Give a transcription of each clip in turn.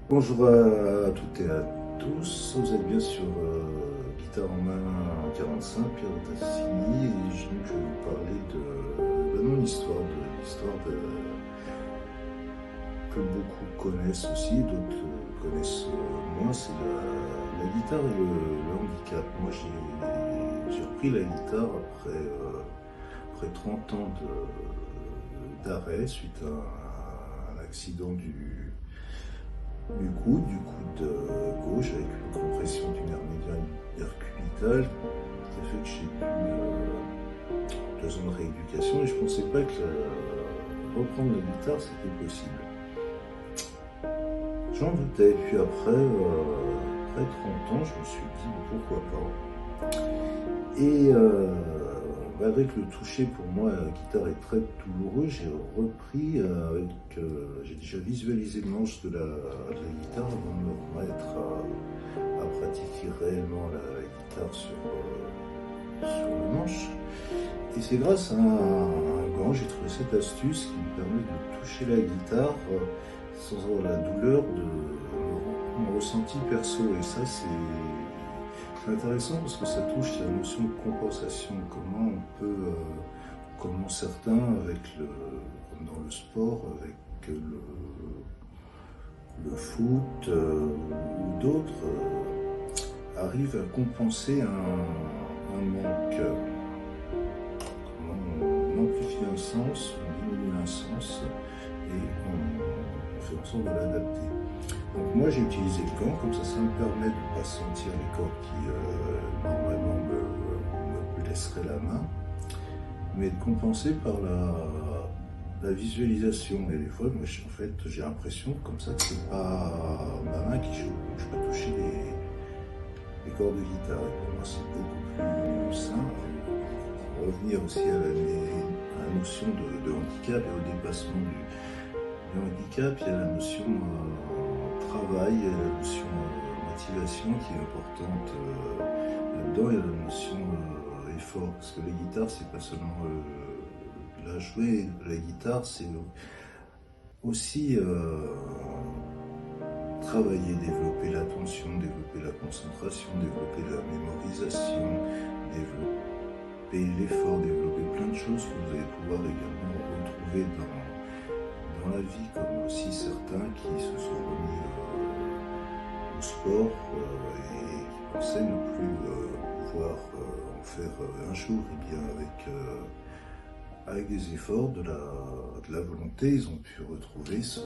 Bonjour à toutes et à tous, vous êtes bien sur Guitare en main 45, Pierre Tassini, et je vais vous parler de mon histoire, de l'histoire que beaucoup connaissent aussi, d'autres connaissent moins, c'est la guitare et le handicap. Moi j'ai repris la guitare après 30 ans d'arrêt suite à un accident du coude gauche avec une compression du nerf médian cubital, qui a fait que j'ai eu 2 ans de rééducation et je ne pensais pas que reprendre la guitare c'était possible. J'en doutais, puis après 30 ans, je me suis dit pourquoi pas. Et malgré que le toucher pour moi à la guitare est très douloureux, j'ai repris j'ai déjà visualisé le manche de la guitare avant de me remettre à pratiquer réellement la guitare sur le manche. Et c'est grâce à un gant, j'ai trouvé cette astuce qui me permet de toucher la guitare sans avoir la douleur de mon ressenti perso. Et ça, c'est intéressant parce que ça touche la notion de compensation. Comment on peut, comment certains, comme dans le sport, avec le foot ou d'autres, arrivent à compenser un manque. Comment on amplifie un sens, on diminue un sens et on fait en sorte de l'adapter. Donc moi j'ai utilisé le gant, comme ça me permet de ne pas sentir les cordes qui normalement me blesseraient la main, mais de compenser par la visualisation. Et des fois, moi, en fait, j'ai l'impression comme ça que c'est pas ma main qui joue, je peux toucher les cordes de guitare. Et pour moi c'est beaucoup plus simple. Pour revenir aussi à la notion de handicap et au dépassement du handicap, il y a la notion travail, il y a la notion motivation qui est importante là-dedans, il y a la notion effort, parce que la guitare c'est pas seulement la jouer, la guitare c'est aussi travailler, développer l'attention, développer la concentration, développer la mémorisation, développer l'effort, développer plein de choses que vous allez pouvoir également retrouver dans la vie, comme aussi certains qui se sont remis au sport et qui pensaient ne plus pouvoir en faire un jour. Et bien avec des efforts, de la volonté, ils ont pu retrouver ce...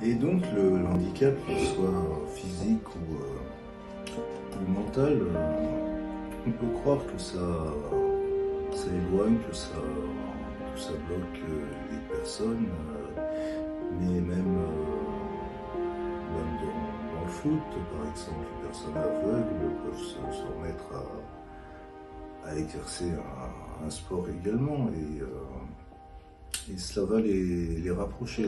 Et donc le handicap, qu'il soit physique ou mental, on peut croire que ça éloigne, que ça bloque les personnes, mais même dans le foot, par exemple, les personnes aveugles peuvent se remettre à exercer un sport également, et cela va les rapprocher,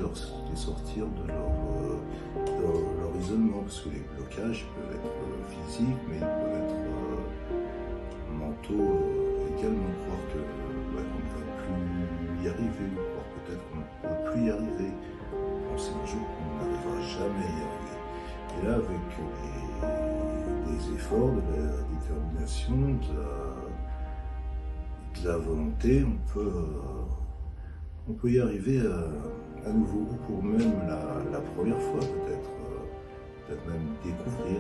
les sortir de leur isolement, parce que les blocages peuvent être physiques, mais ils peuvent être mentaux également. Croire qu'on ne va plus y arriver, ou croire peut-être qu'on ne peut plus y arriver, penser un jour qu'on n'arrivera jamais à y arriver. Et là, avec des efforts, de la détermination, de la volonté, on peut y arriver à nouveau, ou pour même la première fois peut-être même découvrir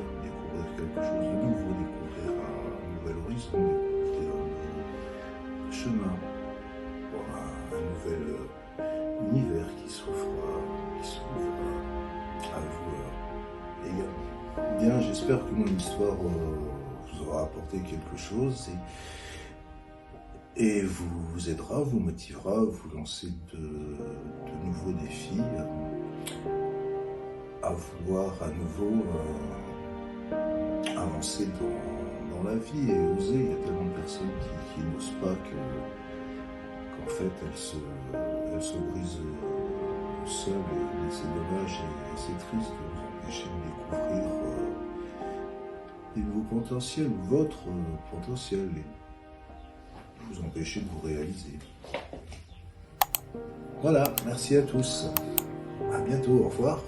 quelque chose de nouveau, découvrir un nouvel horizon, découvrir un chemin, voir un nouvel univers qui s'ouvre à vous également. Bien, j'espère que mon histoire vous aura apporté quelque chose et vous aidera, vous motivera à vous lancer de nouveaux défis, à vouloir à nouveau avancer dans la vie et oser. Il y a tellement de personnes qui n'osent pas qu'en fait elles se brisent seules, et c'est dommage et c'est triste de vous empêcher de découvrir des nouveaux potentiels, votre potentiel, et vous empêcher de vous réaliser. Voilà, merci à tous. À bientôt, au revoir.